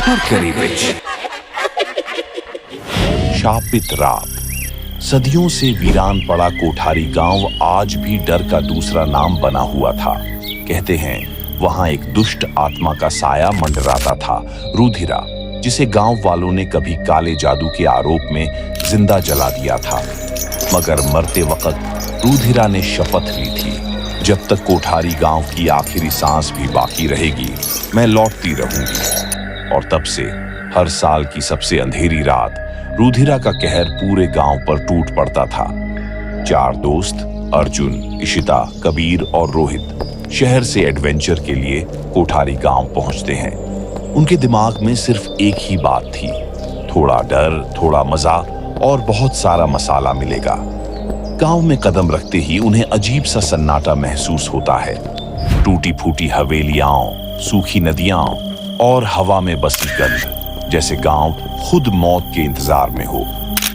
Mercury शापित रात। सदियों से वीरान पड़ा कोठारी गांव आज भी डर का दूसरा नाम बना हुआ था। कहते हैं वहां एक दुष्ट आत्मा का साया मंडराता था, रुधिरा, जिसे गांव वालों ने कभी काले जादू के आरोप में जिंदा जला दिया था। मगर मरते वक्त रुधिरा ने शपथ ली थी, जब तक कोठारी गांव की आखिरी सांस भी बाकी रहेगी, मैं लौटती रहूंगी। और तब से हर साल की सबसे अंधेरी रात रुधिरा का कहर पूरे गांव पर टूट पड़ता था। 4 दोस्त अर्जुन, इशिता, कबीर और रोहित शहर से एडवेंचर के लिए कोठारी गांव पहुंचते हैं। उनके दिमाग में सिर्फ एक ही बात थी, थोड़ा डर, थोड़ा मजा और बहुत सारा मसाला मिलेगा। गांव में कदम रखते ही उन्हें अजीब सा सन्नाटा महसूस होता है। टूटी फूटी हवेलियां, सूखी नदियां और हवा में बसी गंध, जैसे गांव खुद मौत के इंतजार में हो।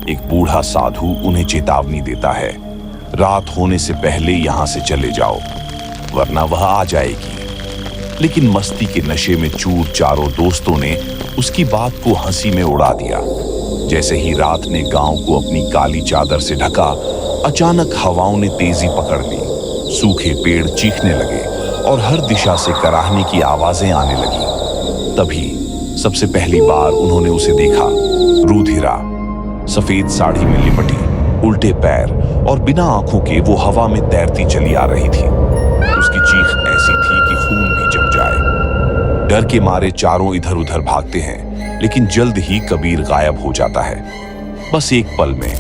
एक बूढ़ा साधु उन्हें चेतावनी देता है, रात होने से पहले यहां से चले जाओ, वरना वह आ जाएगी। लेकिन मस्ती के नशे में चूर चारों दोस्तों ने उसकी बात को हंसी में उड़ा दिया। जैसे ही रात ने गांव को अपनी काली चादर से ढका, अचानक हवाओं ने तेजी पकड़ ली। सूखे पेड़ चीखने लगे और हर दिशा से कराहने की आवाजें आने लगी। तभी सबसे पहली बार उन्होंने उसे देखा, रुधिरा, सफेद साड़ी में लिपटी, उल्टे पैर और बिना आंखों के वो हवा में तैरती चली आ रही थी। उसकी चीख ऐसी थी कि खून भी जम जाए। डर के मारे चारों इधर उधर भागते हैं, लेकिन जल्द ही कबीर गायब हो जाता है, बस एक पल में।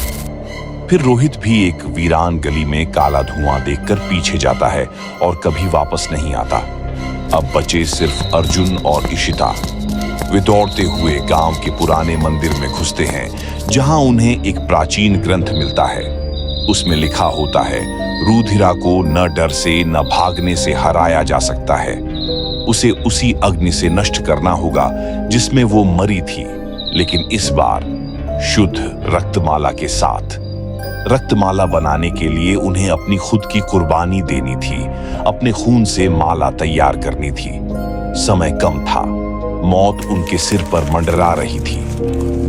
फिर रोहित भी एक वीरान गली में काला धुआं देखकर पीछे जाता है और कभी वापस नहीं आता। अब बचे सिर्फ अर्जुन और इशिता। वे दौड़ते हुए गांव के पुराने मंदिर में घुसते हैं, जहां उन्हें एक प्राचीन ग्रंथ मिलता है। उसमें लिखा होता है, रुधिरा को न डर से न भागने से हराया जा सकता है। उसे उसी अग्नि से नष्ट करना होगा जिसमें वो मरी थी, लेकिन इस बार शुद्ध रक्तमाला के साथ। रक्तमाला बनाने के लिए उन्हें अपनी खुद की कुर्बानी देनी थी, अपने खून से माला तैयार करनी थी। समय कम था, मौत उनके सिर पर मंडरा रही थी।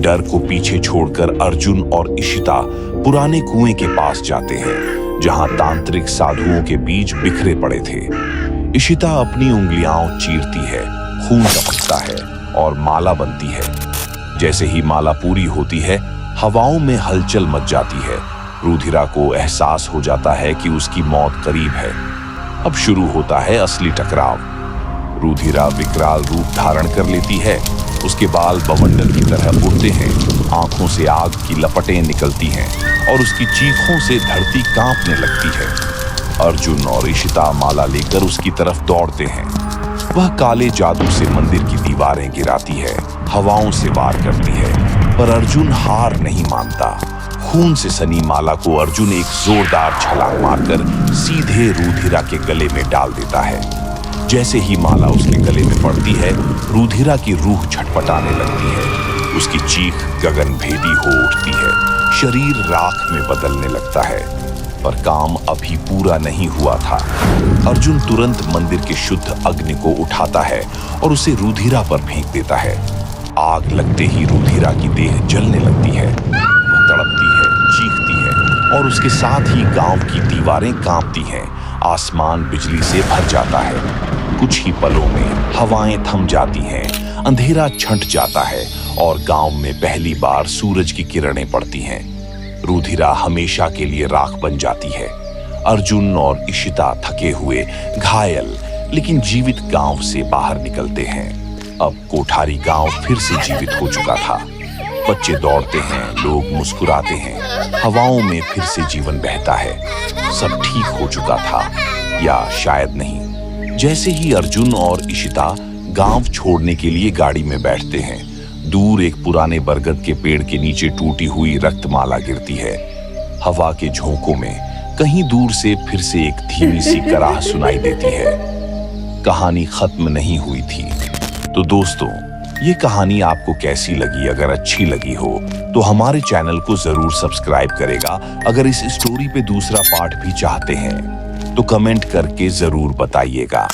डर को पीछे छोड़कर अर्जुन और इशिता पुराने कुएं के पास जाते हैं, जहां तांत्रिक साधुओं के बीज बिखरे पड़े थे। इशिता अपनी उंगलियां चीरती है, खून टपकता है और माला बनती है। जैसे ही माला पूरी होती है, हवाओं में हलचल मच जाती है। रुधिरा को एहसास हो जाता है कि उसकी मौत करीब है। अब शुरू होता है असली टकराव। रुधिरा विकराल रूप धारण कर लेती है, उसके बाल बवंडर की तरह उड़ते हैं, आंखों से आग की लपटें निकलती हैं और उसकी चीखों से धरती कांपने लगती है। अर्जुन और इशिता माला लेकर उसकी तरफ दौड़ते हैं। वह काले जादू से मंदिर की दीवारें गिराती है, हवाओं से वार करती है, पर अर्जुन हार नहीं मानता। खून से सनी माला को अर्जुन एक जोरदार छलांग मारकर सीधे रुधिरा के गले में डाल देता है। जैसे ही माला उसके गले में पड़ती है, रुधिरा की रूह छटपटाने लगती है। उसकी चीख गगनभेदी हो उठती है, शरीर राख में बदलने लगता है। पर काम अभी पूरा नहीं हुआ था। अर्जुन तुरंत मंदिर के शुद्ध अग्नि को उठाता है और उसे रुधिरा पर फेंक देता है। आग लगते ही रुधिरा की देह जलने लगती है, वह तड़पती है, चीखती है और उसके साथ ही गांव की दीवारें कांपती हैं। आसमान बिजली से भर जाता है। कुछ ही पलों में हवाएं थम जाती हैं, अंधेरा छंट जाता है और गांव में पहली बार सूरज की किरणें पड़ती हैं। रुधिरा हमेशा के लिए राख बन जाती है। अर्जुन और इशिता थके हुए, घायल लेकिन जीवित गांव से बाहर निकलते हैं। अब कोठारी गांव फिर से जीवित हो चुका था। बच्चे दौड़ते हैं, लोग मुस्कुराते हैं, हवाओं में फिर से जीवन बहता है। सब ठीक हो चुका था, या शायद नहीं। जैसे ही अर्जुन और इशिता गांव छोड़ने के लिए गाड़ी में बैठते हैं, दूर एक पुराने बरगद के पेड़ के नीचे टूटी हुई रक्तमाला गिरती है। हवा के झोंकों में कहीं दूर से फिर से एक धीमी सी कराह सुनाई देती है। कहानी खत्म नहीं हुई थी। तो दोस्तों, ये कहानी आपको कैसी लगी? अगर अच्छी लगी हो तो हमारे चैनल को जरूर सब्सक्राइब करेगा। अगर इस स्टोरी पे दूसरा पार्ट भी चाहते हैं तो कमेंट करके जरूर बताइएगा।